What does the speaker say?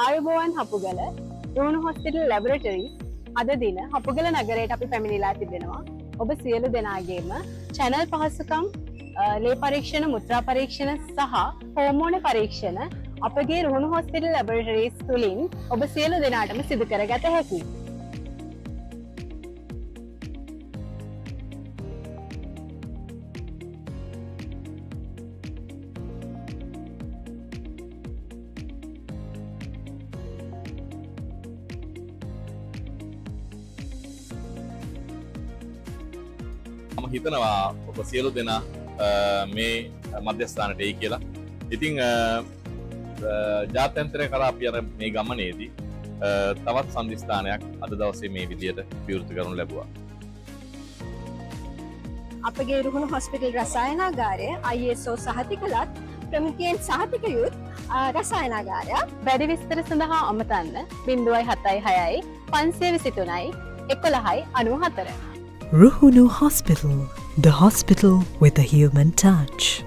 ආයුබෝවන් හපුගල රුහුණු හොස්පිටල් ලැබොරටරිස් අද දින හපුගල නගරයට අපි පැමිණිලා තිබෙනවා. ඔබ සියලු දෙනාගේම channel පහසුකම් ලේ පරීක්ෂණ, මුත්‍රා පරීක්ෂණ සහ හෝමෝන පරීක්ෂණ අපගේ රුහුණු හොස්පිටල් ලැබොරටරිස් තුලින් ඔබ සියලු දෙනාටම සිදු කරගත හැකියි. මම හිතනවා ඔබ සියලු දෙනා මේ මධ්‍යස්ථානට එයි කියලා. ඉතින් ජාත්‍යන්තරය කරා අපි අර මේ ගමනේදී තවත් සම්දිස්ථානයක් අද දවසේ මේ විදියට විවෘත කරනු ලැබුවා. අපගේ රුහුණු හොස්පිටල් රසායනාගාරය ISO සහතිකලත් ප්‍රමුඛයෙන් සහතික යුත් රසායනාගාරයක්. වැඩි විස්තර සඳහා අමතන්න 076 523 1194. Ruhunu Hospital, the hospital with a human touch.